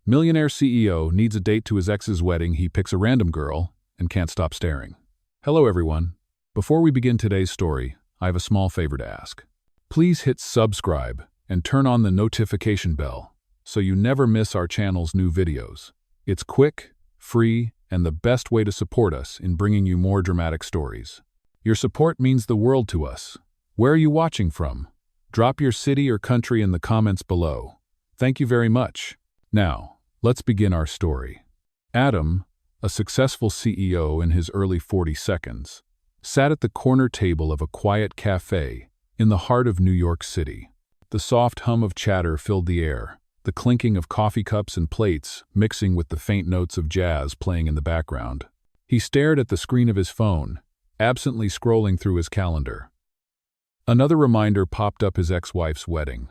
Millionaire CEO needs a date to his ex's wedding. He picks a random girl and can't stop staring. Hello everyone. Before we begin today's story, I have a small favor to ask. Please hit subscribe and turn on the notification bell so you never miss our channel's new videos. It's quick, free, and the best way to support us in bringing you more dramatic stories. Your support means the world to us. Where are you watching from? Drop your city or country in the comments below. Thank you very much. Now, let's begin our story. Adam, a successful CEO in his early 40s, sat at the corner table of a quiet cafe in the heart of New York City. The soft hum of chatter filled the air, the clinking of coffee cups and plates mixing with the faint notes of jazz playing in the background. He stared at the screen of his phone, absently scrolling through his calendar. Another reminder popped up: his ex-wife's wedding.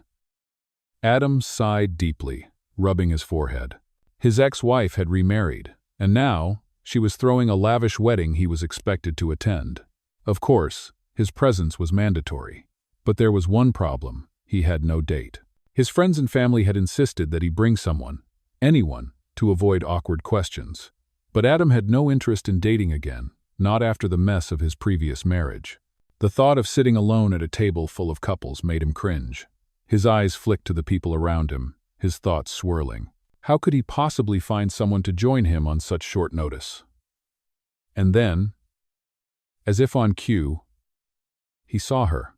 Adam sighed deeply, rubbing his forehead. His ex-wife had remarried, and now she was throwing a lavish wedding he was expected to attend. Of course, his presence was mandatory. But there was one problem: he had no date. His friends and family had insisted that he bring someone, anyone, to avoid awkward questions. But Adam had no interest in dating again, not after the mess of his previous marriage. The thought of sitting alone at a table full of couples made him cringe. His eyes flicked to the people around him, his thoughts swirling. How could he possibly find someone to join him on such short notice? And then, as if on cue, he saw her.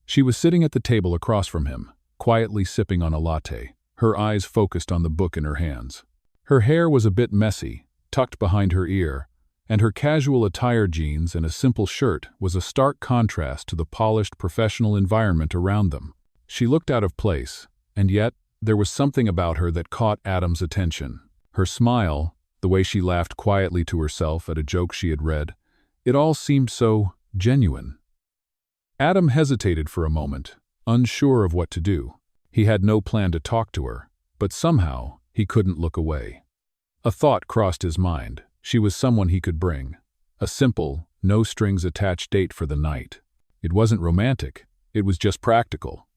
She was sitting at the table across from him, quietly sipping on a latte, her eyes focused on the book in her hands. Her hair was a bit messy, tucked behind her ear, and her casual attire, jeans and a simple shirt, was a stark contrast to the polished professional environment around them. She looked out of place, and yet there was something about her that caught Adam's attention. Her smile, the way she laughed quietly to herself at a joke she had read, it all seemed so genuine. Adam hesitated for a moment, unsure of what to do. He had no plan to talk to her, but somehow he couldn't look away. A thought crossed his mind. She was someone he could bring. A simple, no-strings-attached date for the night. It wasn't romantic, it was just practical.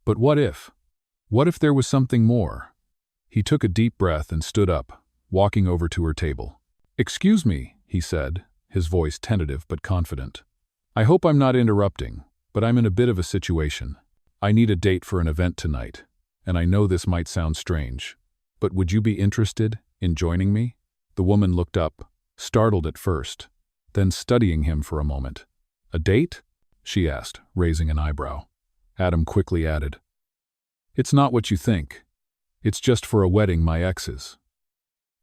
But what if? What if there was something more? He took a deep breath and stood up, walking over to her table. "Excuse me," he said, his voice tentative but confident. "I hope I'm not interrupting, but I'm in a bit of a situation. I need a date for an event tonight, and I know this might sound strange, but would you be interested in joining me?" The woman looked up, startled at first, then studying him for a moment. "A date?" she asked, raising an eyebrow. Adam quickly added, "It's not what you think. It's just for a wedding my ex's.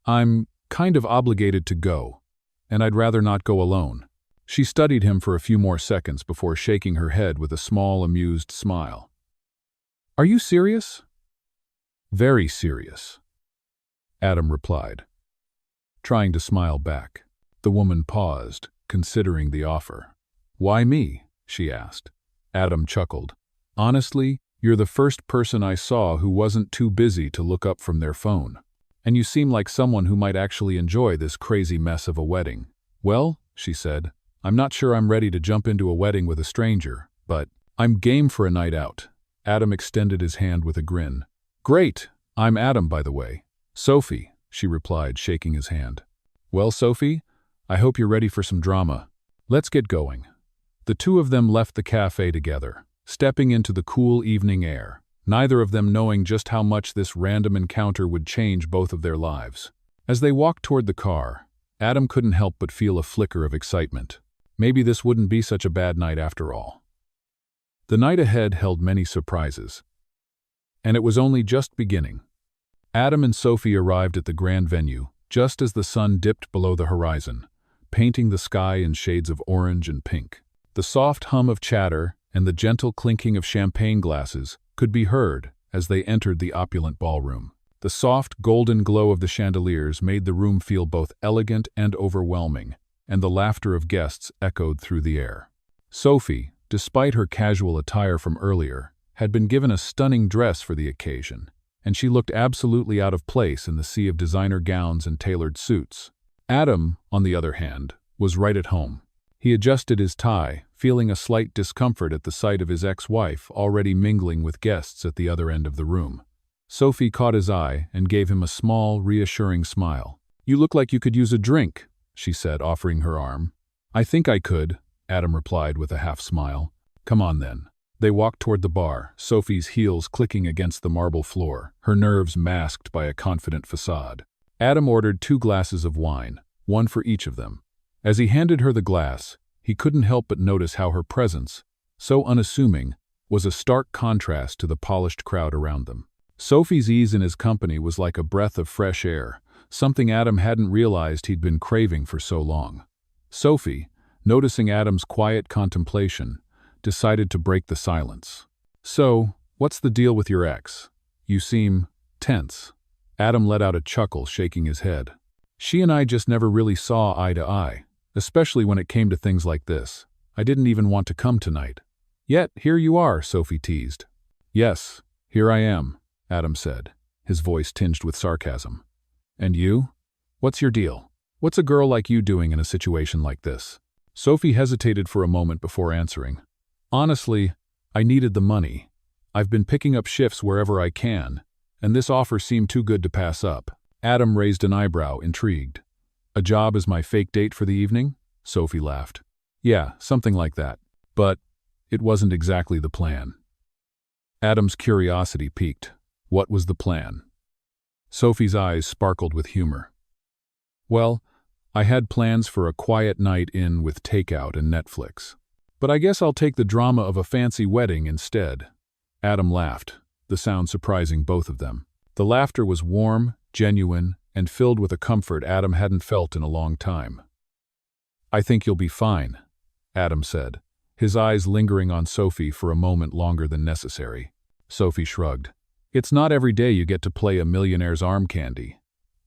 I'm kind of obligated to go, and I'd rather not go alone." She studied him for a few more seconds before shaking her head with a small, amused smile. "Are you serious?" "Very serious," Adam replied, trying to smile back. The woman paused, considering the offer. "Why me?" she asked. Adam chuckled. "Honestly, you're the first person I saw who wasn't too busy to look up from their phone. And you seem like someone who might actually enjoy this crazy mess of a wedding." "Well," she said, "I'm not sure I'm ready to jump into a wedding with a stranger, but I'm game for a night out." Adam extended his hand with a grin. "Great, I'm Adam, by the way." "Sophie," she replied, shaking his hand. "Well, Sophie, I hope you're ready for some drama. Let's get going." The two of them left the cafe together, stepping into the cool evening air, neither of them knowing just how much this random encounter would change both of their lives. As they walked toward the car, Adam couldn't help but feel a flicker of excitement. Maybe this wouldn't be such a bad night after all. The night ahead held many surprises, and it was only just beginning. Adam and Sophie arrived at the grand venue just as the sun dipped below the horizon, painting the sky in shades of orange and pink. The soft hum of chatter and the gentle clinking of champagne glasses could be heard as they entered the opulent ballroom. The soft, golden glow of the chandeliers made the room feel both elegant and overwhelming, and the laughter of guests echoed through the air. Sophie, despite her casual attire from earlier, had been given a stunning dress for the occasion, and she looked absolutely out of place in the sea of designer gowns and tailored suits. Adam, on the other hand, was right at home. He adjusted his tie, feeling a slight discomfort at the sight of his ex-wife already mingling with guests at the other end of the room. Sophie caught his eye and gave him a small, reassuring smile. "You look like you could use a drink," she said, offering her arm. "I think I could," Adam replied with a half-smile. "Come on then." They walked toward the bar, Sophie's heels clicking against the marble floor, her nerves masked by a confident facade. Adam ordered 2 glasses of wine, one for each of them. As he handed her the glass, he couldn't help but notice how her presence, so unassuming, was a stark contrast to the polished crowd around them. Sophie's ease in his company was like a breath of fresh air, something Adam hadn't realized he'd been craving for so long. Sophie, noticing Adam's quiet contemplation, decided to break the silence. "So, what's the deal with your ex? You seem tense." Adam let out a chuckle, shaking his head. "She and I just never really saw eye to eye, especially when it came to things like this. I didn't even want to come tonight. Yet, here you are," Sophie teased. "Yes, here I am," Adam said, his voice tinged with sarcasm. "And you? What's your deal? What's a girl like you doing in a situation like this?" Sophie hesitated for a moment before answering. "Honestly, I needed the money. I've been picking up shifts wherever I can, and this offer seemed too good to pass up." Adam raised an eyebrow, intrigued. "A job as my fake date for the evening?" Sophie laughed. "Yeah, something like that. But it wasn't exactly the plan." Adam's curiosity piqued. What was the plan? Sophie's eyes sparkled with humor. "Well, I had plans for a quiet night in with takeout and Netflix. But I guess I'll take the drama of a fancy wedding instead." Adam laughed, the sound surprising both of them. The laughter was warm, genuine, and filled with a comfort Adam hadn't felt in a long time. "I think you'll be fine," Adam said, his eyes lingering on Sophie for a moment longer than necessary. Sophie shrugged. "It's not every day you get to play a millionaire's arm candy."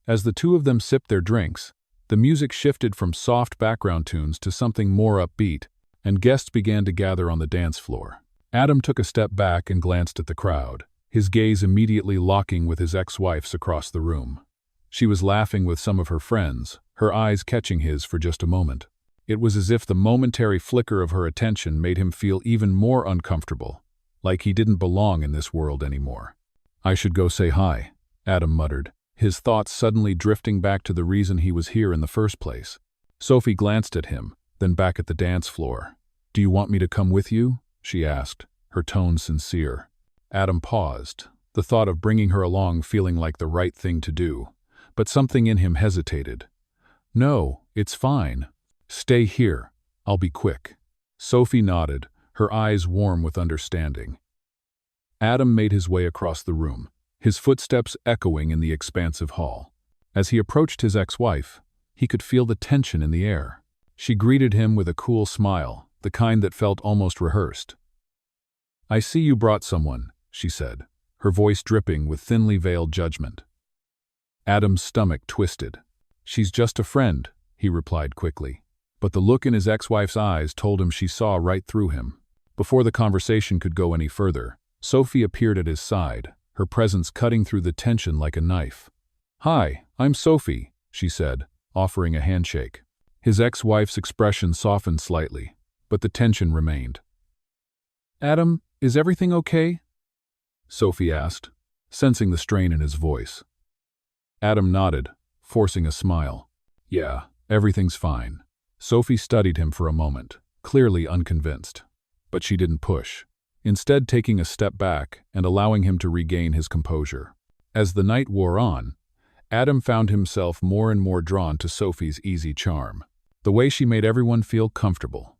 As the two of them sipped their drinks, the music shifted from soft background tunes to something more upbeat, and guests began to gather on the dance floor. Adam took a step back and glanced at the crowd, his gaze immediately locking with his ex-wife's across the room. She was laughing with some of her friends, her eyes catching his for just a moment. It was as if the momentary flicker of her attention made him feel even more uncomfortable, like he didn't belong in this world anymore. "I should go say hi," Adam muttered, his thoughts suddenly drifting back to the reason he was here in the first place. Sophie glanced at him, then back at the dance floor. "Do you want me to come with you?" she asked, her tone sincere. Adam paused, the thought of bringing her along feeling like the right thing to do, but something in him hesitated. "No, it's fine. Stay here. I'll be quick." Sophie nodded, her eyes warm with understanding. Adam made his way across the room, his footsteps echoing in the expansive hall. As he approached his ex-wife, he could feel the tension in the air. She greeted him with a cool smile, the kind that felt almost rehearsed. "I see you brought someone," she said, her voice dripping with thinly veiled judgment. Adam's stomach twisted. "She's just a friend," he replied quickly. But the look in his ex-wife's eyes told him she saw right through him. Before the conversation could go any further, Sophie appeared at his side, her presence cutting through the tension like a knife. "Hi, I'm Sophie," she said, offering a handshake. His ex-wife's expression softened slightly, but the tension remained. "Adam, is everything okay?" Sophie asked, sensing the strain in his voice. Adam nodded, forcing a smile. "Yeah, everything's fine." Sophie studied him for a moment, clearly unconvinced. But she didn't push, instead taking a step back and allowing him to regain his composure. As the night wore on, Adam found himself more and more drawn to Sophie's easy charm. The way she made everyone feel comfortable.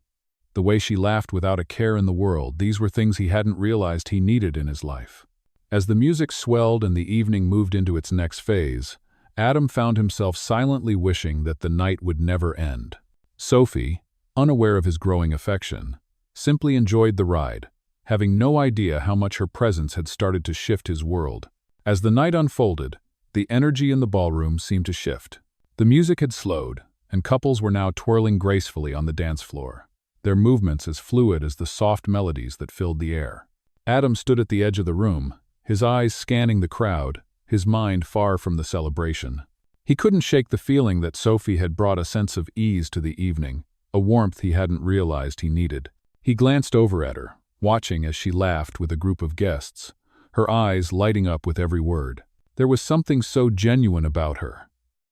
The way she laughed without a care in the world, these were things he hadn't realized he needed in his life. As the music swelled and the evening moved into its next phase, Adam found himself silently wishing that the night would never end. Sophie, unaware of his growing affection, simply enjoyed the ride, having no idea how much her presence had started to shift his world. As the night unfolded, the energy in the ballroom seemed to shift. The music had slowed, and couples were now twirling gracefully on the dance floor, their movements as fluid as the soft melodies that filled the air. Adam stood at the edge of the room, his eyes scanning the crowd, his mind far from the celebration. He couldn't shake the feeling that Sophie had brought a sense of ease to the evening, a warmth he hadn't realized he needed. He glanced over at her, watching as she laughed with a group of guests, her eyes lighting up with every word. There was something so genuine about her,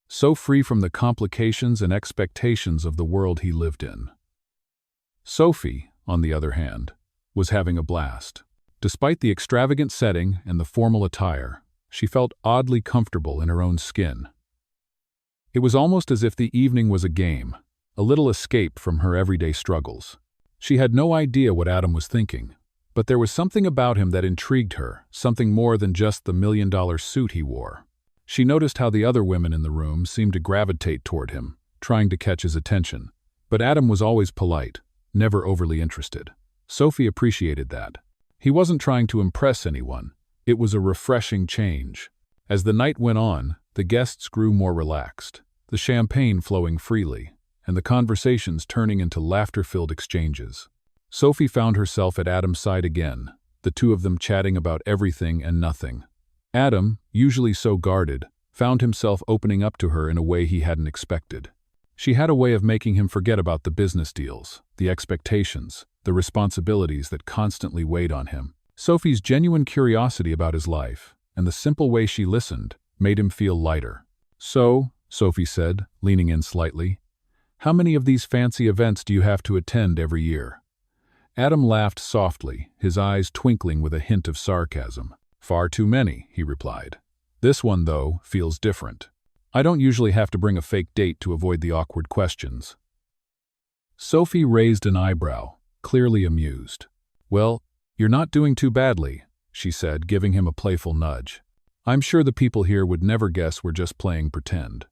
so free from the complications and expectations of the world he lived in. Sophie, on the other hand, was having a blast. Despite the extravagant setting and the formal attire, she felt oddly comfortable in her own skin. It was almost as if the evening was a game, a little escape from her everyday struggles. She had no idea what Adam was thinking, but there was something about him that intrigued her, something more than just the $1 million suit he wore. She noticed how the other women in the room seemed to gravitate toward him, trying to catch his attention. But Adam was always polite, never overly interested. Sophie appreciated that. He wasn't trying to impress anyone. It was a refreshing change. As the night went on, the guests grew more relaxed, the champagne flowing freely, and the conversations turning into laughter-filled exchanges. Sophie found herself at Adam's side again, the two of them chatting about everything and nothing. Adam, usually so guarded, found himself opening up to her in a way he hadn't expected. She had a way of making him forget about the business deals, the expectations, the responsibilities that constantly weighed on him. Sophie's genuine curiosity about his life, and the simple way she listened, made him feel lighter. "So," Sophie said, leaning in slightly, "how many of these fancy events do you have to attend every year?" Adam laughed softly, his eyes twinkling with a hint of sarcasm. "Far too many," he replied. "This one, though, feels different. I don't usually have to bring a fake date to avoid the awkward questions." Sophie raised an eyebrow, clearly amused. "Well, you're not doing too badly," she said, giving him a playful nudge. "I'm sure the people here would never guess we're just playing pretend."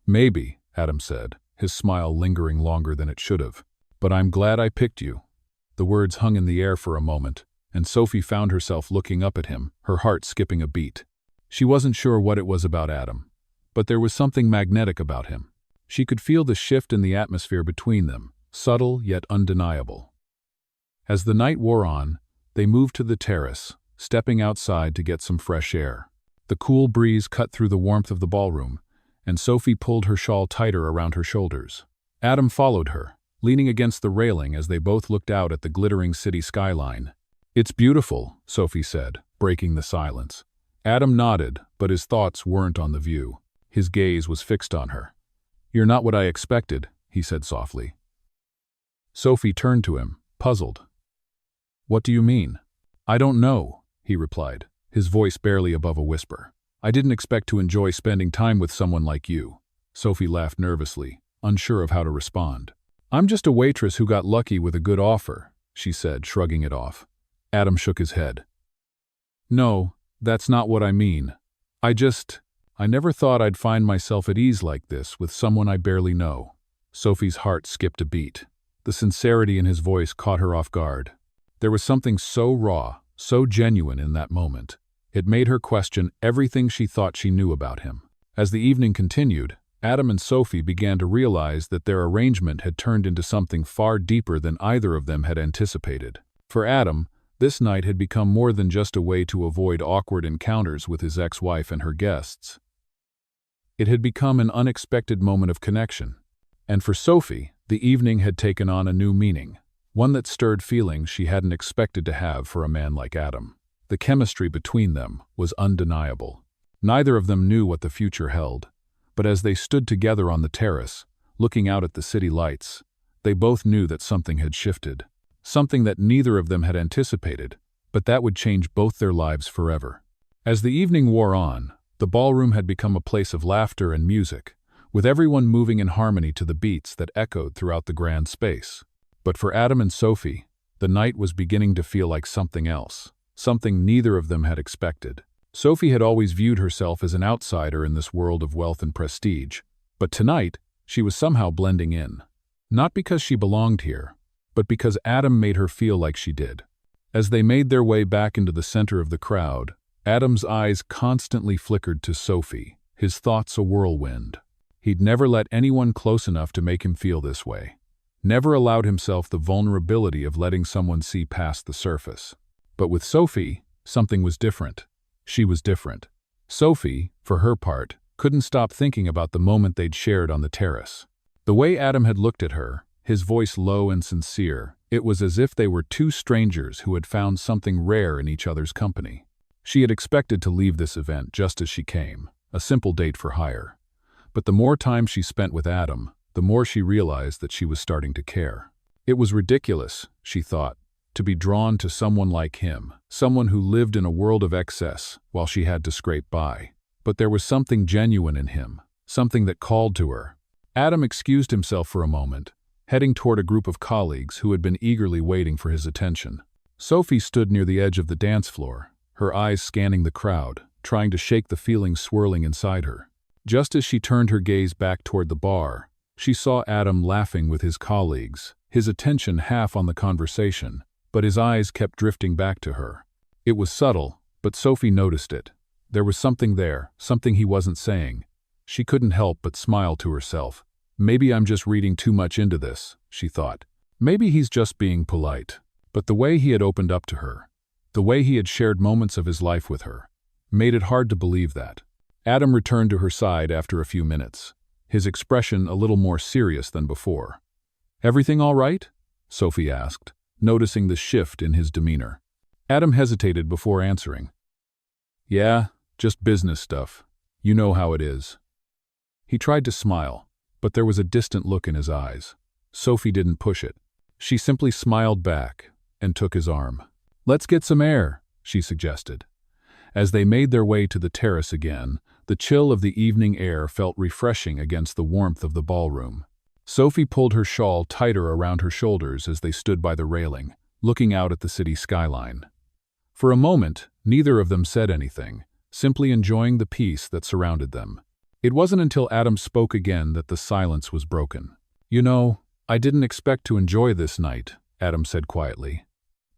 "Maybe," Adam said, his smile lingering longer than it should have. "But I'm glad I picked you." The words hung in the air for a moment, and Sophie found herself looking up at him, her heart skipping a beat. She wasn't sure what it was about Adam, but there was something magnetic about him. She could feel the shift in the atmosphere between them, subtle yet undeniable. As the night wore on, they moved to the terrace, stepping outside to get some fresh air. The cool breeze cut through the warmth of the ballroom, and Sophie pulled her shawl tighter around her shoulders. Adam followed her, leaning against the railing as they both looked out at the glittering city skyline. "It's beautiful," Sophie said, breaking the silence. Adam nodded, but his thoughts weren't on the view. His gaze was fixed on her. "You're not what I expected," he said softly. Sophie turned to him, puzzled. "What do you mean?" "I don't know," he replied, his voice barely above a whisper. "I didn't expect to enjoy spending time with someone like you." Sophie laughed nervously, unsure of how to respond. "I'm just a waitress who got lucky with a good offer," she said, shrugging it off. Adam shook his head. "No, that's not what I mean. I never thought I'd find myself at ease like this with someone I barely know." Sophie's heart skipped a beat. The sincerity in his voice caught her off guard. There was something so raw, so genuine in that moment. It made her question everything she thought she knew about him. As the evening continued, Adam and Sophie began to realize that their arrangement had turned into something far deeper than either of them had anticipated. For Adam, this night had become more than just a way to avoid awkward encounters with his ex-wife and her guests. It had become an unexpected moment of connection. And for Sophie, the evening had taken on a new meaning, one that stirred feelings she hadn't expected to have for a man like Adam. The chemistry between them was undeniable. Neither of them knew what the future held, but as they stood together on the terrace, looking out at the city lights, they both knew that something had shifted. Something that neither of them had anticipated, but that would change both their lives forever. As the evening wore on, the ballroom had become a place of laughter and music, with everyone moving in harmony to the beats that echoed throughout the grand space. But for Adam and Sophie, the night was beginning to feel like something else, something neither of them had expected. Sophie had always viewed herself as an outsider in this world of wealth and prestige, but tonight she was somehow blending in. Not because she belonged here, but because Adam made her feel like she did. As they made their way back into the center of the crowd, Adam's eyes constantly flickered to Sophie, his thoughts a whirlwind. He'd never let anyone close enough to make him feel this way. Never allowed himself the vulnerability of letting someone see past the surface. But with Sophie, something was different. She was different. Sophie, for her part, couldn't stop thinking about the moment they'd shared on the terrace. The way Adam had looked at her, his voice low and sincere, it was as if they were two strangers who had found something rare in each other's company. She had expected to leave this event just as she came, a simple date for hire. But the more time she spent with Adam, the more she realized that she was starting to care. It was ridiculous, she thought, to be drawn to someone like him, someone who lived in a world of excess while she had to scrape by. But there was something genuine in him, something that called to her. Adam excused himself for a moment, heading toward a group of colleagues who had been eagerly waiting for his attention. Sophie stood near the edge of the dance floor, her eyes scanning the crowd, trying to shake the feelings swirling inside her. Just as she turned her gaze back toward the bar, she saw Adam laughing with his colleagues, his attention half on the conversation, but his eyes kept drifting back to her. It was subtle, but Sophie noticed it. There was something there, something he wasn't saying. She couldn't help but smile to herself. Maybe I'm just reading too much into this, she thought. Maybe he's just being polite. But the way he had opened up to her, the way he had shared moments of his life with her, made it hard to believe that. Adam returned to her side after a few minutes, his expression a little more serious than before. "Everything all right?" Sophie asked, noticing the shift in his demeanor. Adam hesitated before answering. "Yeah, just business stuff. You know how it is." He tried to smile, but there was a distant look in his eyes. Sophie didn't push it. She simply smiled back and took his arm. "Let's get some air," she suggested. As they made their way to the terrace again, the chill of the evening air felt refreshing against the warmth of the ballroom. Sophie pulled her shawl tighter around her shoulders as they stood by the railing, looking out at the city skyline. For a moment, neither of them said anything, simply enjoying the peace that surrounded them. It wasn't until Adam spoke again that the silence was broken. "You know, I didn't expect to enjoy this night," Adam said quietly.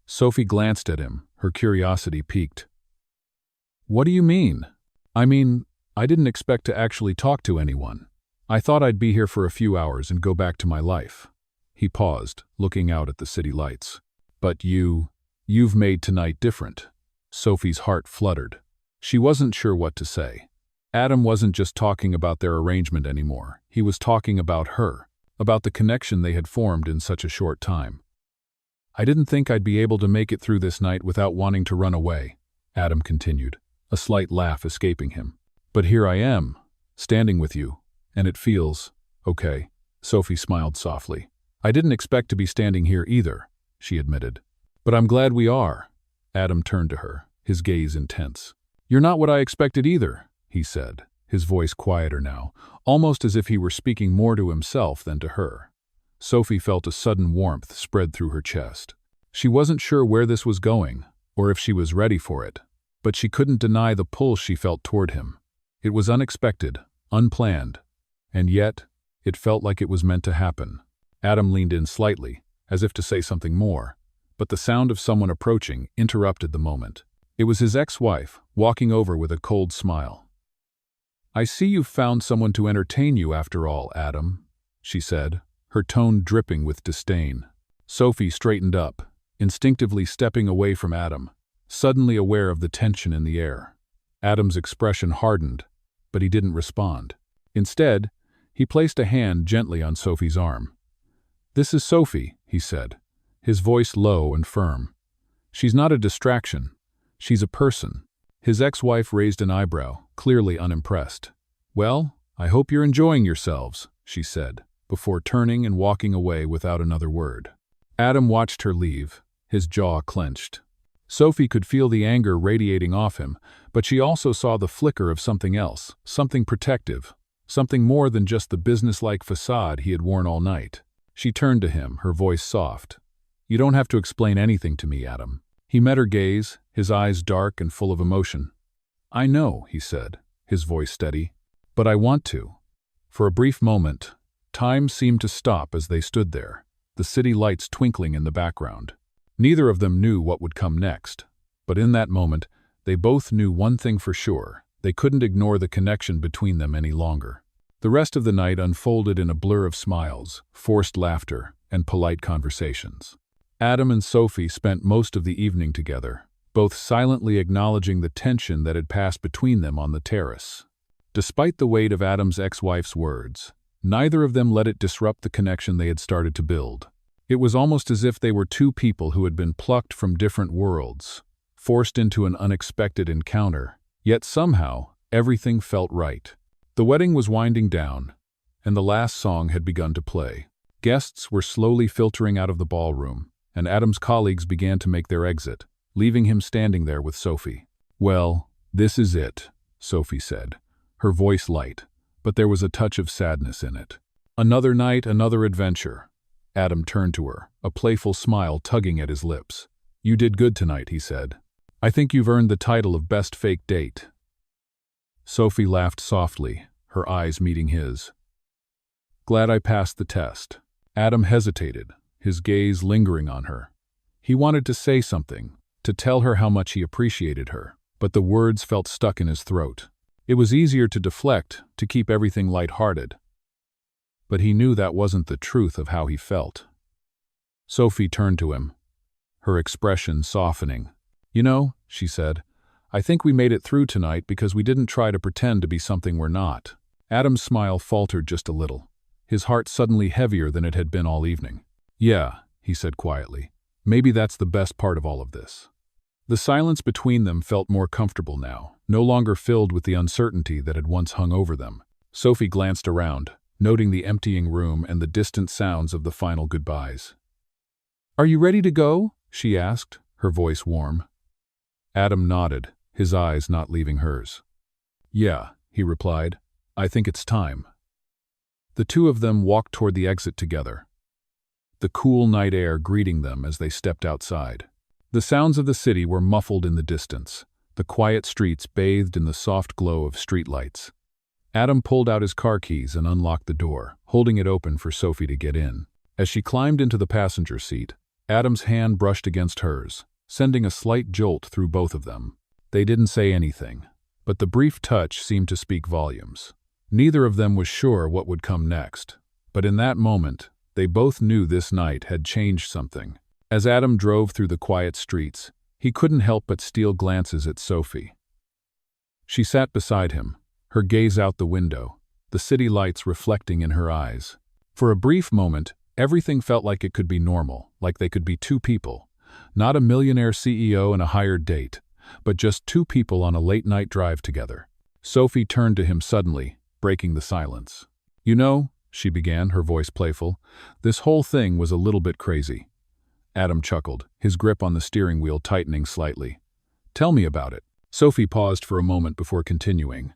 Sophie glanced at him, her curiosity piqued. "What do you mean?" "I mean, I didn't expect to actually talk to anyone. I thought I'd be here for a few hours and go back to my life." He paused, looking out at the city lights. "But you've made tonight different." Sophie's heart fluttered. She wasn't sure what to say. Adam wasn't just talking about their arrangement anymore. He was talking about her, about the connection they had formed in such a short time. "I didn't think I'd be able to make it through this night without wanting to run away," Adam continued, a slight laugh escaping him. "But here I am, standing with you, and it feels okay." Sophie smiled softly. "I didn't expect to be standing here either," she admitted. "But I'm glad we are." Adam turned to her, his gaze intense. "You're not what I expected either," he said, his voice quieter now, almost as if he were speaking more to himself than to her. Sophie felt a sudden warmth spread through her chest. She wasn't sure where this was going, or if she was ready for it, but she couldn't deny the pull she felt toward him. It was unexpected, unplanned, and yet it felt like it was meant to happen. Adam leaned in slightly, as if to say something more, but the sound of someone approaching interrupted the moment. It was his ex-wife, walking over with a cold smile. "I see you've found someone to entertain you after all, Adam," she said, her tone dripping with disdain. Sophie straightened up, instinctively stepping away from Adam, suddenly aware of the tension in the air. Adam's expression hardened, but he didn't respond. Instead, he placed a hand gently on Sophie's arm. "This is Sophie," he said, his voice low and firm. "She's not a distraction. She's a person." His ex-wife raised an eyebrow, clearly unimpressed. "Well, I hope you're enjoying yourselves," she said, before turning and walking away without another word. Adam watched her leave, his jaw clenched. Sophie could feel the anger radiating off him, but she also saw the flicker of something else, something protective, something more than just the businesslike facade he had worn all night. She turned to him, her voice soft. "You don't have to explain anything to me, Adam." He met her gaze, his eyes dark and full of emotion. "I know," he said, his voice steady, "but I want to." For a brief moment, time seemed to stop as they stood there, the city lights twinkling in the background. Neither of them knew what would come next, but in that moment, they both knew one thing for sure: they couldn't ignore the connection between them any longer. The rest of the night unfolded in a blur of smiles, forced laughter, and polite conversations. Adam and Sophie spent most of the evening together, both silently acknowledging the tension that had passed between them on the terrace. Despite the weight of Adam's ex-wife's words, neither of them let it disrupt the connection they had started to build. It was almost as if they were two people who had been plucked from different worlds, forced into an unexpected encounter, yet somehow everything felt right. The wedding was winding down, and the last song had begun to play. Guests were slowly filtering out of the ballroom, and Adam's colleagues began to make their exit, leaving him standing there with Sophie. "Well, this is it," Sophie said, her voice light, but there was a touch of sadness in it. "Another night, another adventure." Adam turned to her, a playful smile tugging at his lips. "You did good tonight," he said. "I think you've earned the title of best fake date." Sophie laughed softly, her eyes meeting his. "Glad I passed the test." Adam hesitated, his gaze lingering on her. He wanted to say something, to tell her how much he appreciated her, but the words felt stuck in his throat. It was easier to deflect, to keep everything light-hearted. But he knew that wasn't the truth of how he felt. Sophie turned to him, her expression softening. "You know," she said, "I think we made it through tonight because we didn't try to pretend to be something we're not." Adam's smile faltered just a little, his heart suddenly heavier than it had been all evening. "Yeah," he said quietly, "maybe that's the best part of all of this." The silence between them felt more comfortable now, no longer filled with the uncertainty that had once hung over them. Sophie glanced around, noting the emptying room and the distant sounds of the final goodbyes. "Are you ready to go?" she asked, her voice warm. Adam nodded, his eyes not leaving hers. "Yeah," he replied, "I think it's time." The two of them walked toward the exit together, the cool night air greeting them as they stepped outside. The sounds of the city were muffled in the distance, the quiet streets bathed in the soft glow of streetlights. Adam pulled out his car keys and unlocked the door, holding it open for Sophie to get in. As she climbed into the passenger seat, Adam's hand brushed against hers, sending a slight jolt through both of them. They didn't say anything, but the brief touch seemed to speak volumes. Neither of them was sure what would come next, but in that moment, they both knew this night had changed something. As Adam drove through the quiet streets, he couldn't help but steal glances at Sophie. She sat beside him, her gaze out the window, the city lights reflecting in her eyes. For a brief moment, everything felt like it could be normal, like they could be two people. Not a millionaire CEO and a hired date, but just two people on a late-night drive together. Sophie turned to him suddenly, breaking the silence. "You know," she began, her voice playful, "this whole thing was a little bit crazy." Adam chuckled, his grip on the steering wheel tightening slightly. "Tell me about it." Sophie paused for a moment before continuing.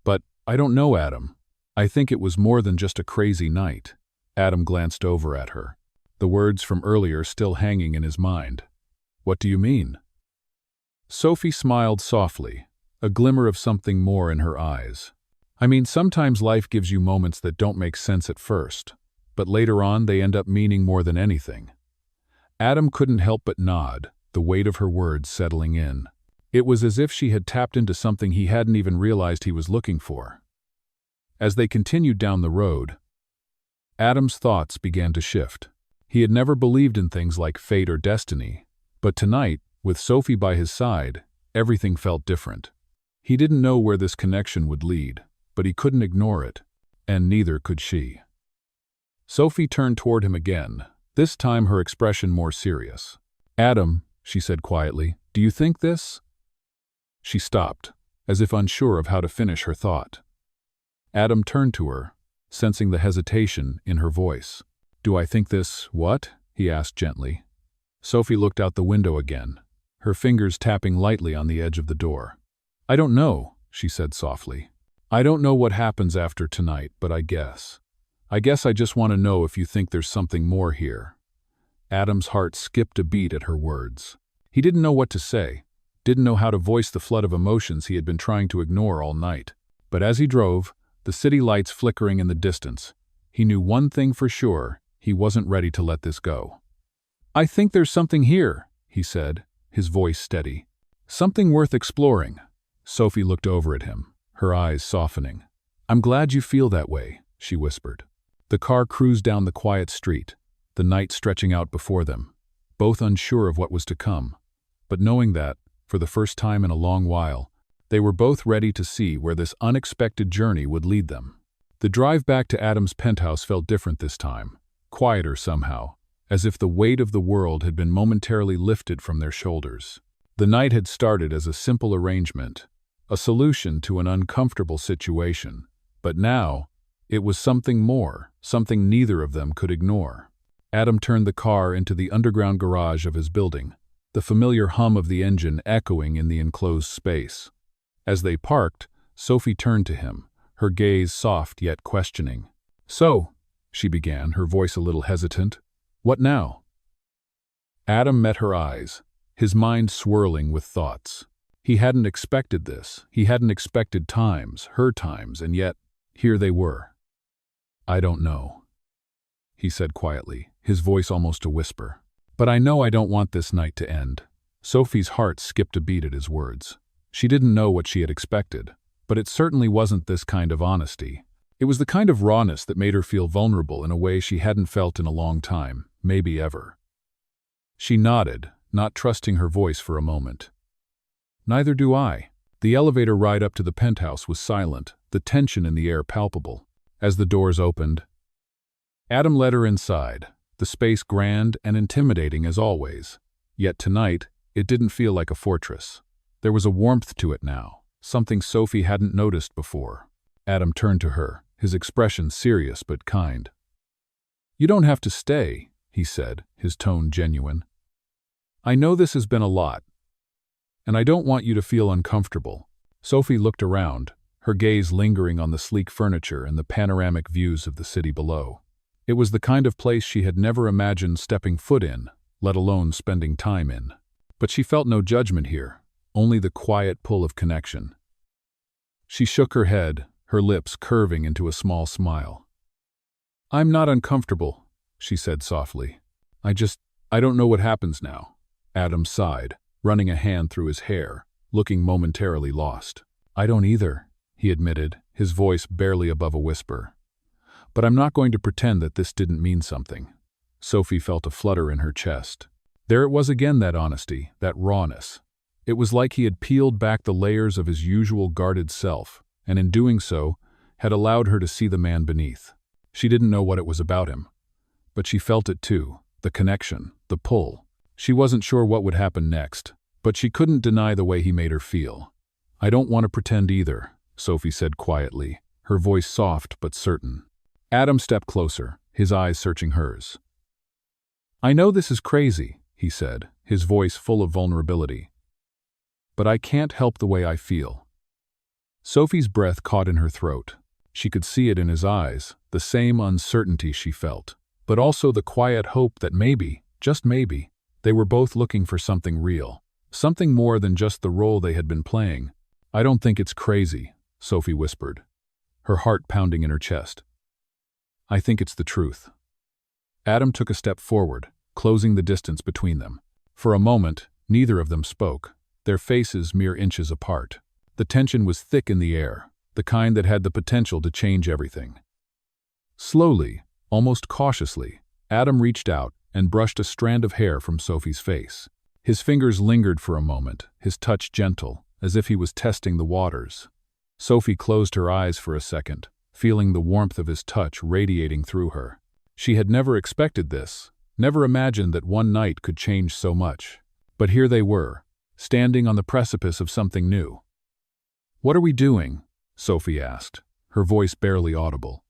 "But I don't know, Adam. I think it was more than just a crazy night." Adam glanced over at her, the words from earlier still hanging in his mind. "What do you mean?" Sophie smiled softly, a glimmer of something more in her eyes. "I mean, sometimes life gives you moments that don't make sense at first, but later on they end up meaning more than anything." Adam couldn't help but nod, the weight of her words settling in. It was as if she had tapped into something he hadn't even realized he was looking for. As they continued down the road, Adam's thoughts began to shift. He had never believed in things like fate or destiny, but tonight, with Sophie by his side, everything felt different. He didn't know where this connection would lead, but he couldn't ignore it, and neither could she. Sophie turned toward him again, this time her expression more serious. "Adam," she said quietly, "do you think this?" She stopped, as if unsure of how to finish her thought. Adam turned to her, sensing the hesitation in her voice. "Do I think this what?" he asked gently. Sophie looked out the window again, her fingers tapping lightly on the edge of the door. "I don't know," she said softly. "I don't know what happens after tonight, but I guess I just want to know if you think there's something more here." Adam's heart skipped a beat at her words. He didn't know what to say, didn't know how to voice the flood of emotions he had been trying to ignore all night. But as he drove, the city lights flickering in the distance, he knew one thing for sure: he wasn't ready to let this go. "I think there's something here," he said, his voice steady. "Something worth exploring." Sophie looked over at him, her eyes softening. "I'm glad you feel that way," she whispered. The car cruised down the quiet street, the night stretching out before them, both unsure of what was to come, but knowing that, for the first time in a long while, they were both ready to see where this unexpected journey would lead them. The drive back to Adam's penthouse felt different this time, quieter somehow, as if the weight of the world had been momentarily lifted from their shoulders. The night had started as a simple arrangement, a solution to an uncomfortable situation, but now it was something more, something neither of them could ignore. Adam turned the car into the underground garage of his building, the familiar hum of the engine echoing in the enclosed space. As they parked, Sophie turned to him, her gaze soft yet questioning. "So," she began, her voice a little hesitant, "what now?" Adam met her eyes, his mind swirling with thoughts. He hadn't expected this. He hadn't expected times, her times, and yet, here they were. "I don't know," he said quietly, his voice almost a whisper. "But I know I don't want this night to end." Sophie's heart skipped a beat at his words. She didn't know what she had expected, but it certainly wasn't this kind of honesty. It was the kind of rawness that made her feel vulnerable in a way she hadn't felt in a long time, maybe ever. She nodded, not trusting her voice for a moment. "Neither do I." The elevator ride up to the penthouse was silent, the tension in the air palpable. As the doors opened, Adam led her inside, the space grand and intimidating as always. Yet tonight, it didn't feel like a fortress. There was a warmth to it now, something Sophie hadn't noticed before. Adam turned to her, his expression serious but kind. "You don't have to stay," he said, his tone genuine. "I know this has been a lot, and I don't want you to feel uncomfortable." Sophie looked around, her gaze lingering on the sleek furniture and the panoramic views of the city below. It was the kind of place she had never imagined stepping foot in, let alone spending time in. But she felt no judgment here, only the quiet pull of connection. She shook her head, her lips curving into a small smile. "I'm not uncomfortable," she said softly. I don't know what happens now." Adam sighed, running a hand through his hair, looking momentarily lost. "I don't either," he admitted, his voice barely above a whisper. "But I'm not going to pretend that this didn't mean something." Sophie felt a flutter in her chest. There it was again, that honesty, that rawness. It was like he had peeled back the layers of his usual guarded self, and in doing so, had allowed her to see the man beneath. She didn't know what it was about him, but she felt it too, the connection, the pull. She wasn't sure what would happen next, but she couldn't deny the way he made her feel. "I don't want to pretend either," Sophie said quietly, her voice soft but certain. Adam stepped closer, his eyes searching hers. "I know this is crazy," he said, his voice full of vulnerability. "But I can't help the way I feel." Sophie's breath caught in her throat. She could see it in his eyes, the same uncertainty she felt, but also the quiet hope that maybe, just maybe, they were both looking for something real, something more than just the role they had been playing. "I don't think it's crazy," Sophie whispered, her heart pounding in her chest. "I think it's the truth." Adam took a step forward, closing the distance between them. For a moment, neither of them spoke, their faces mere inches apart. The tension was thick in the air, the kind that had the potential to change everything. Slowly, almost cautiously, Adam reached out and brushed a strand of hair from Sophie's face. His fingers lingered for a moment, his touch gentle, as if he was testing the waters. Sophie closed her eyes for a second, feeling the warmth of his touch radiating through her. She had never expected this, never imagined that one night could change so much. But here they were, standing on the precipice of something new. "What are we doing?" Sophie asked, her voice barely audible.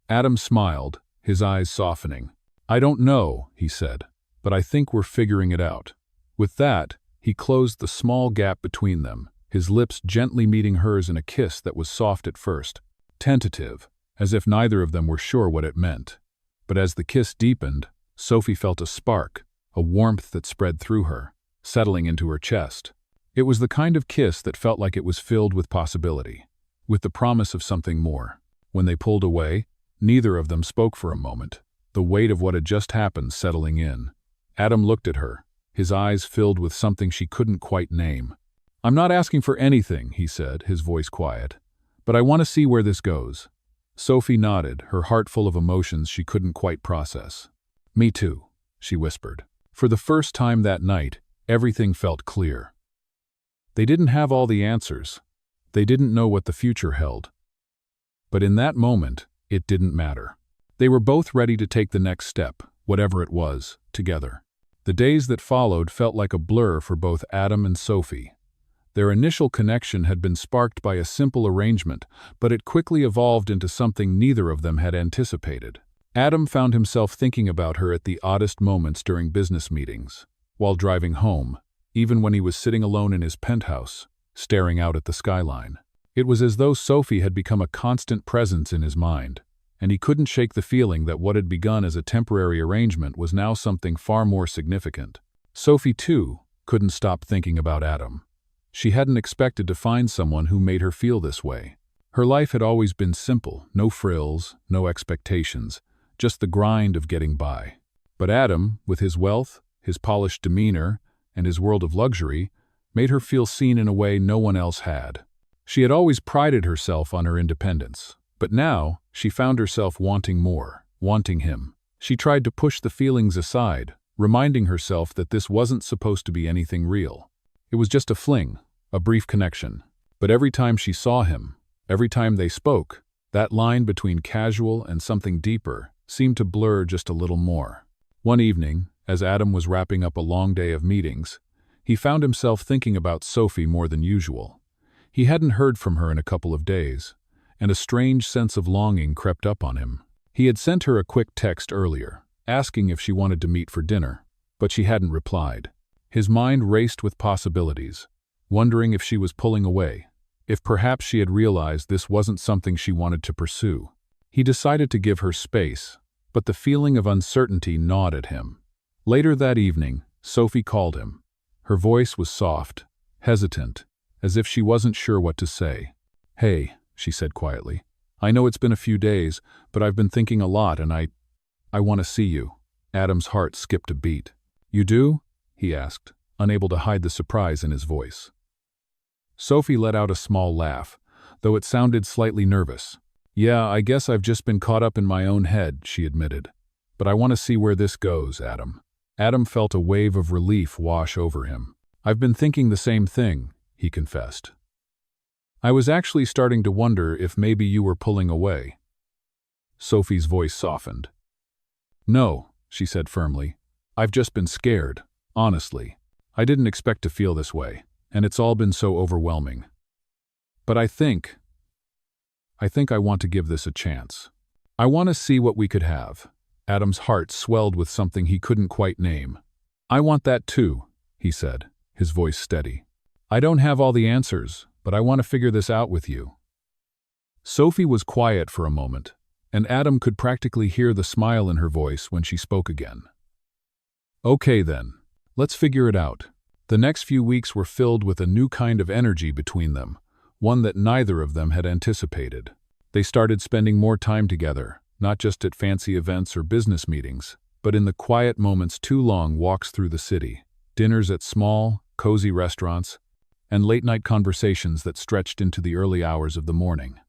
Adam smiled, his eyes softening. "I don't know," he said, "but I think we're figuring it out." With that, he closed the small gap between them, his lips gently meeting hers in a kiss that was soft at first, tentative, as if neither of them were sure what it meant. But as the kiss deepened, Sophie felt a spark, a warmth that spread through her, settling into her chest. It was the kind of kiss that felt like it was filled with possibility, with the promise of something more. When they pulled away, neither of them spoke for a moment, the weight of what had just happened settling in. Adam looked at her, his eyes filled with something she couldn't quite name. "I'm not asking for anything," he said, his voice quiet, "but I want to see where this goes." Sophie nodded, her heart full of emotions she couldn't quite process. "Me too," she whispered. For the first time that night, everything felt clear. They didn't have all the answers. They didn't know what the future held. But in that moment, it didn't matter. They were both ready to take the next step, whatever it was, together. The days that followed felt like a blur for both Adam and Sophie. Their initial connection had been sparked by a simple arrangement, but it quickly evolved into something neither of them had anticipated. Adam found himself thinking about her at the oddest moments during business meetings, while driving home, even when he was sitting alone in his penthouse, staring out at the skyline. It was as though Sophie had become a constant presence in his mind, and he couldn't shake the feeling that what had begun as a temporary arrangement was now something far more significant. Sophie, too, couldn't stop thinking about Adam. She hadn't expected to find someone who made her feel this way. Her life had always been simple, no frills, no expectations, just the grind of getting by. But Adam, with his wealth, his polished demeanor, and his world of luxury, made her feel seen in a way no one else had. She had always prided herself on her independence, but now she found herself wanting more, wanting him. She tried to push the feelings aside, reminding herself that this wasn't supposed to be anything real. It was just a fling, a brief connection. But every time she saw him, every time they spoke, that line between casual and something deeper seemed to blur just a little more. One evening, as Adam was wrapping up a long day of meetings, he found himself thinking about Sophie more than usual. He hadn't heard from her in a couple of days, and a strange sense of longing crept up on him. He had sent her a quick text earlier, asking if she wanted to meet for dinner, but she hadn't replied. His mind raced with possibilities, wondering if she was pulling away, if perhaps she had realized this wasn't something she wanted to pursue. He decided to give her space, but the feeling of uncertainty gnawed at him. Later that evening, Sophie called him. Her voice was soft, hesitant, as if she wasn't sure what to say. "Hey," she said quietly. "I know it's been a few days, but I've been thinking a lot and I want to see you." Adam's heart skipped a beat. "You do?" he asked, unable to hide the surprise in his voice. Sophie let out a small laugh, though it sounded slightly nervous. "Yeah, I guess I've just been caught up in my own head," she admitted. "But I want to see where this goes, Adam." Adam felt a wave of relief wash over him. "I've been thinking the same thing," he confessed. "I was actually starting to wonder if maybe you were pulling away." Sophie's voice softened. "No," she said firmly. "I've just been scared, honestly. I didn't expect to feel this way, and it's all been so overwhelming. But I think I want to give this a chance. I want to see what we could have." Adam's heart swelled with something he couldn't quite name. "I want that too," he said, his voice steady. "I don't have all the answers, but I want to figure this out with you." Sophie was quiet for a moment, and Adam could practically hear the smile in her voice when she spoke again. "Okay then, let's figure it out." The next few weeks were filled with a new kind of energy between them, one that neither of them had anticipated. They started spending more time together, not just at fancy events or business meetings, but in the quiet moments, too long walks through the city, dinners at small, cozy restaurants, and late-night conversations that stretched into the early hours of the morning.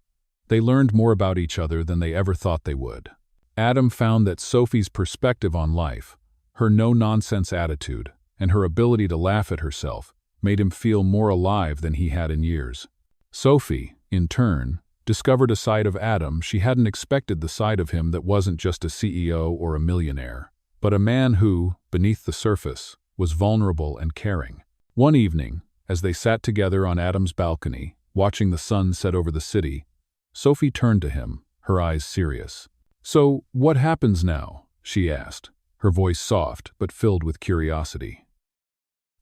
They learned more about each other than they ever thought they would. Adam found that Sophie's perspective on life, her no-nonsense attitude, and her ability to laugh at herself made him feel more alive than he had in years. Sophie, in turn, discovered a side of Adam she hadn't expected, the side of him that wasn't just a CEO or a millionaire, but a man who, beneath the surface, was vulnerable and caring. One evening, as they sat together on Adam's balcony, watching the sun set over the city, Sophie turned to him, her eyes serious. "So, what happens now?" she asked, her voice soft but filled with curiosity.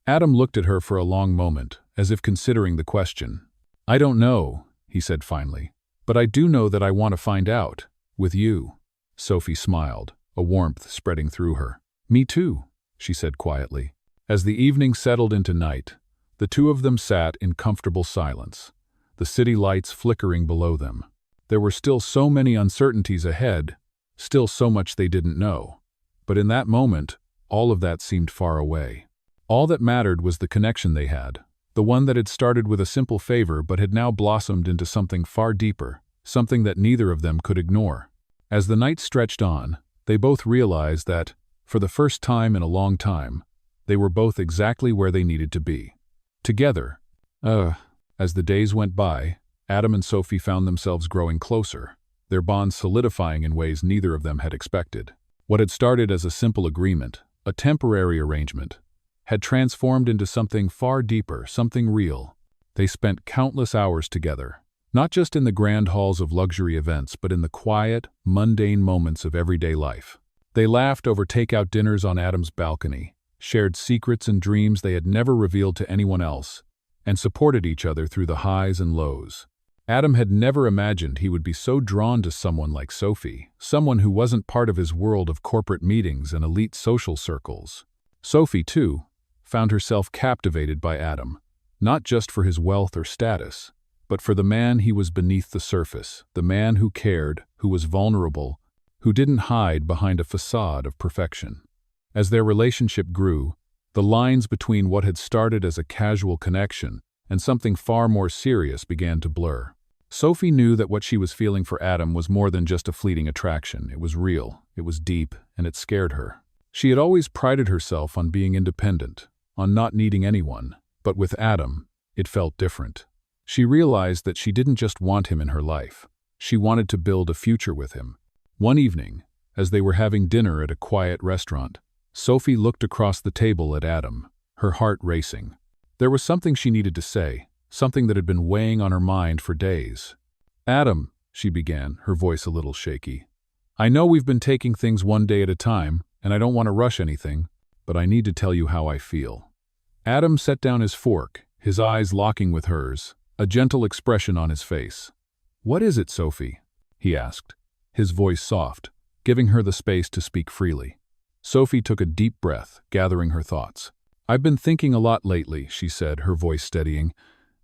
Adam looked at her for a long moment, as if considering the question. "I don't know," he said finally, "but I do know that I want to find out, with you." Sophie smiled, a warmth spreading through her. "Me too," she said quietly. As the evening settled into night, the two of them sat in comfortable silence, the city lights flickering below them. There were still so many uncertainties ahead, still so much they didn't know. But in that moment, all of that seemed far away. All that mattered was the connection they had, the one that had started with a simple favor but had now blossomed into something far deeper, something that neither of them could ignore. As the night stretched on, they both realized that, for the first time in a long time, they were both exactly where they needed to be. Together. As the days went by, Adam and Sophie found themselves growing closer, their bond solidifying in ways neither of them had expected. What had started as a simple agreement, a temporary arrangement, had transformed into something far deeper, something real. They spent countless hours together, not just in the grand halls of luxury events, but in the quiet, mundane moments of everyday life. They laughed over takeout dinners on Adam's balcony, shared secrets and dreams they had never revealed to anyone else, and supported each other through the highs and lows. Adam had never imagined he would be so drawn to someone like Sophie, someone who wasn't part of his world of corporate meetings and elite social circles. Sophie, too, found herself captivated by Adam, not just for his wealth or status, but for the man he was beneath the surface, the man who cared, who was vulnerable, who didn't hide behind a facade of perfection. As their relationship grew, the lines between what had started as a casual connection and something far more serious began to blur. Sophie knew that what she was feeling for Adam was more than just a fleeting attraction. It was real, it was deep, and it scared her. She had always prided herself on being independent, on not needing anyone, but with Adam, it felt different. She realized that she didn't just want him in her life. She wanted to build a future with him. One evening, as they were having dinner at a quiet restaurant, Sophie looked across the table at Adam, her heart racing. There was something she needed to say, something that had been weighing on her mind for days. "Adam," she began, her voice a little shaky. "I know we've been taking things one day at a time, and I don't want to rush anything, but I need to tell you how I feel." Adam set down his fork, his eyes locking with hers, a gentle expression on his face. "What is it, Sophie?" he asked, his voice soft, giving her the space to speak freely. Sophie took a deep breath, gathering her thoughts. "I've been thinking a lot lately," she said, her voice steadying,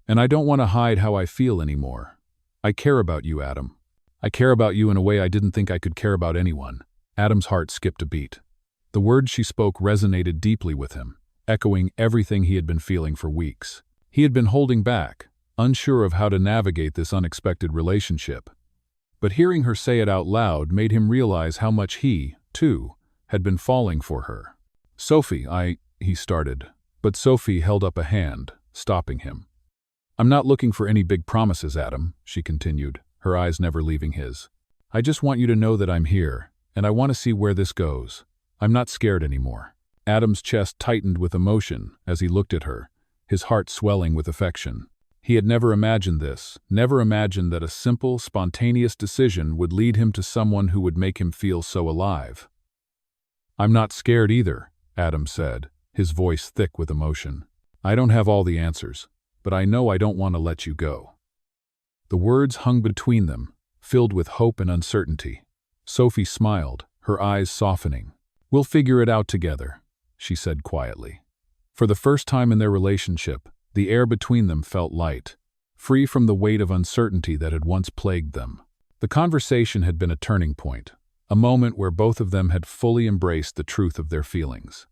"and I don't want to hide how I feel anymore. I care about you, Adam. I care about you in a way I didn't think I could care about anyone." Adam's heart skipped a beat. The words she spoke resonated deeply with him, echoing everything he had been feeling for weeks. He had been holding back, unsure of how to navigate this unexpected relationship. But hearing her say it out loud made him realize how much he, too, had been falling for her. "Sophie, he started, but Sophie held up a hand, stopping him. "I'm not looking for any big promises, Adam," she continued, her eyes never leaving his. "I just want you to know that I'm here, and I want to see where this goes. I'm not scared anymore." Adam's chest tightened with emotion as he looked at her, his heart swelling with affection. He had never imagined this, never imagined that a simple, spontaneous decision would lead him to someone who would make him feel so alive. "I'm not scared either," Adam said, his voice thick with emotion. "I don't have all the answers, but I know I don't want to let you go." The words hung between them, filled with hope and uncertainty. Sophie smiled, her eyes softening. "We'll figure it out together," she said quietly. For the first time in their relationship, the air between them felt light, free from the weight of uncertainty that had once plagued them. The conversation had been a turning point, a moment where both of them had fully embraced the truth of their feelings.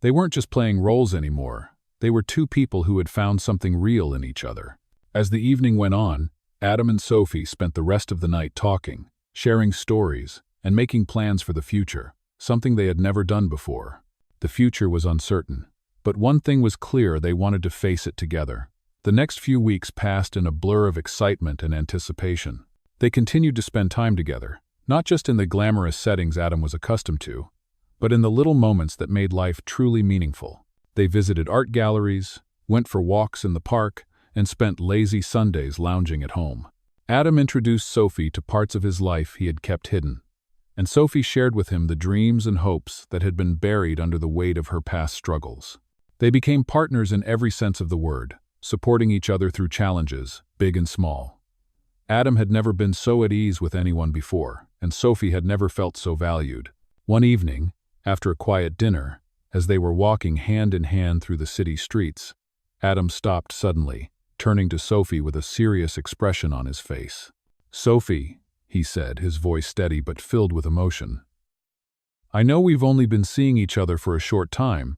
They weren't just playing roles anymore, they were two people who had found something real in each other. As the evening went on, Adam and Sophie spent the rest of the night talking, sharing stories, and making plans for the future, something they had never done before. The future was uncertain, but one thing was clear: they wanted to face it together. The next few weeks passed in a blur of excitement and anticipation. They continued to spend time together, not just in the glamorous settings Adam was accustomed to, but in the little moments that made life truly meaningful. They visited art galleries, went for walks in the park, and spent lazy Sundays lounging at home. Adam introduced Sophie to parts of his life he had kept hidden, and Sophie shared with him the dreams and hopes that had been buried under the weight of her past struggles. They became partners in every sense of the word, supporting each other through challenges, big and small. Adam had never been so at ease with anyone before, and Sophie had never felt so valued. One evening, after a quiet dinner, as they were walking hand in hand through the city streets, Adam stopped suddenly, turning to Sophie with a serious expression on his face. "Sophie," he said, his voice steady but filled with emotion, "I know we've only been seeing each other for a short time,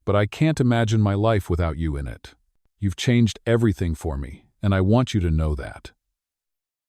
but I can't imagine my life without you in it. You've changed everything for me, and I want you to know that."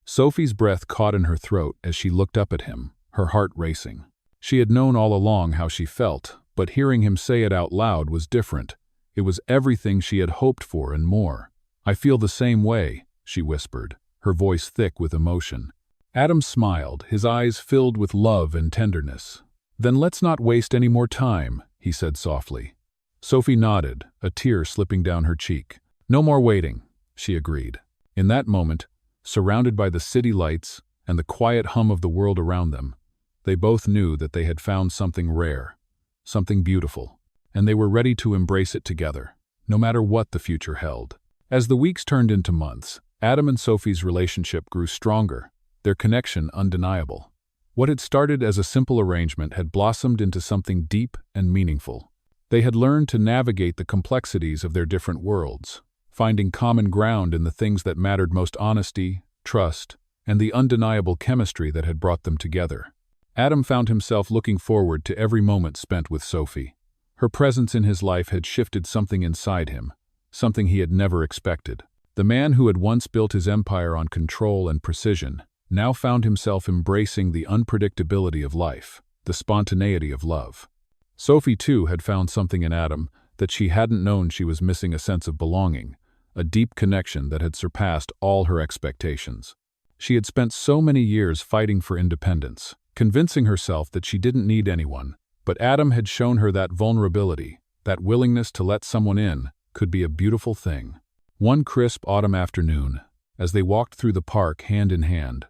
Sophie's breath caught in her throat as she looked up at him, her heart racing. She had known all along how she felt, but hearing him say it out loud was different. It was everything she had hoped for and more. "I feel the same way," she whispered, her voice thick with emotion. Adam smiled, his eyes filled with love and tenderness. "Then let's not waste any more time," he said softly. Sophie nodded, a tear slipping down her cheek. "No more waiting," she agreed. In that moment, surrounded by the city lights and the quiet hum of the world around them, they both knew that they had found something rare, something beautiful, and they were ready to embrace it together, no matter what the future held. As the weeks turned into months, Adam and Sophie's relationship grew stronger, their connection undeniable. What had started as a simple arrangement had blossomed into something deep and meaningful. They had learned to navigate the complexities of their different worlds, finding common ground in the things that mattered most: honesty, trust, and the undeniable chemistry that had brought them together. Adam found himself looking forward to every moment spent with Sophie. Her presence in his life had shifted something inside him, something he had never expected. The man who had once built his empire on control and precision now found himself embracing the unpredictability of life, the spontaneity of love. Sophie, too, had found something in Adam that she hadn't known. She was missing a sense of belonging, a deep connection that had surpassed all her expectations. She had spent so many years fighting for independence, convincing herself that she didn't need anyone, but Adam had shown her that vulnerability, that willingness to let someone in, could be a beautiful thing. One crisp autumn afternoon, as they walked through the park hand in hand,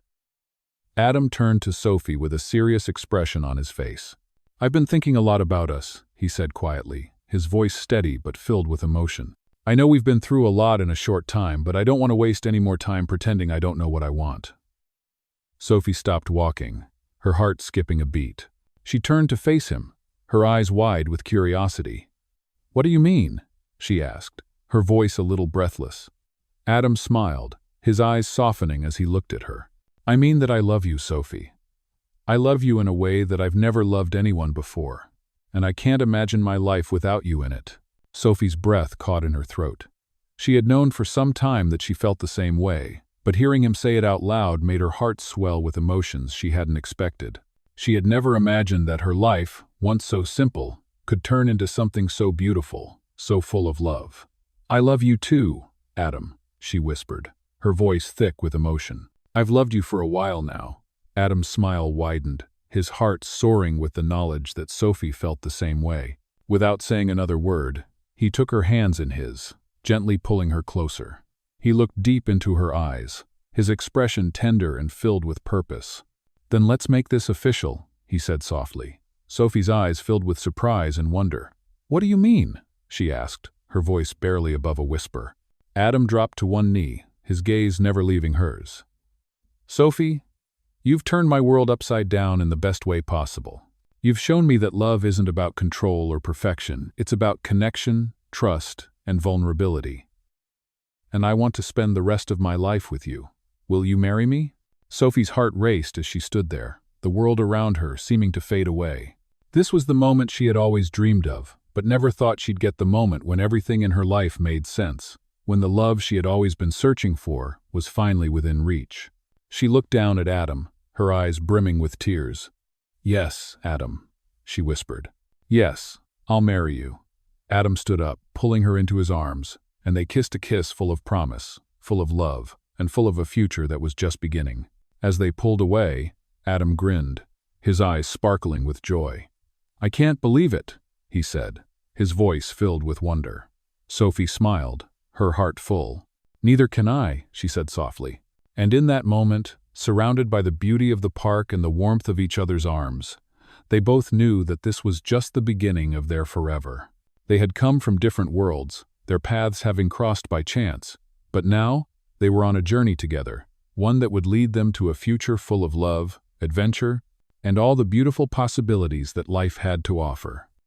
Adam turned to Sophie with a serious expression on his face. "I've been thinking a lot about us," he said quietly, his voice steady but filled with emotion. "I know we've been through a lot in a short time, but I don't want to waste any more time pretending I don't know what I want." Sophie stopped walking, her heart skipping a beat. She turned to face him, her eyes wide with curiosity. "What do you mean?" she asked, her voice a little breathless. Adam smiled, his eyes softening as he looked at her. "I mean that I love you, Sophie. I love you in a way that I've never loved anyone before, and I can't imagine my life without you in it." Sophie's breath caught in her throat. She had known for some time that she felt the same way, but hearing him say it out loud made her heart swell with emotions she hadn't expected. She had never imagined that her life, once so simple, could turn into something so beautiful, so full of love. "I love you too, Adam," she whispered, her voice thick with emotion. "I've loved you for a while now." Adam's smile widened, his heart soaring with the knowledge that Sophie felt the same way. Without saying another word, he took her hands in his, gently pulling her closer. He looked deep into her eyes, his expression tender and filled with purpose. "Then let's make this official," he said softly. Sophie's eyes filled with surprise and wonder. "What do you mean?" she asked, her voice barely above a whisper. Adam dropped to one knee, his gaze never leaving hers. "Sophie, you've turned my world upside down in the best way possible. You've shown me that love isn't about control or perfection, it's about connection, trust, and vulnerability. And I want to spend the rest of my life with you. Will you marry me?" Sophie's heart raced as she stood there, the world around her seeming to fade away. This was the moment she had always dreamed of, but never thought she'd get the moment when everything in her life made sense, when the love she had always been searching for was finally within reach. She looked down at Adam, her eyes brimming with tears. "Yes, Adam," she whispered. "Yes, I'll marry you." Adam stood up, pulling her into his arms, and they kissed a kiss full of promise, full of love, and full of a future that was just beginning. As they pulled away, Adam grinned, his eyes sparkling with joy. "I can't believe it," he said, his voice filled with wonder. Sophie smiled, her heart full. "Neither can I," she said softly. And in that moment, surrounded by the beauty of the park and the warmth of each other's arms, they both knew that this was just the beginning of their forever. They had come from different worlds, their paths having crossed by chance, but now they were on a journey together, one that would lead them to a future full of love, adventure, and all the beautiful possibilities that life had to offer.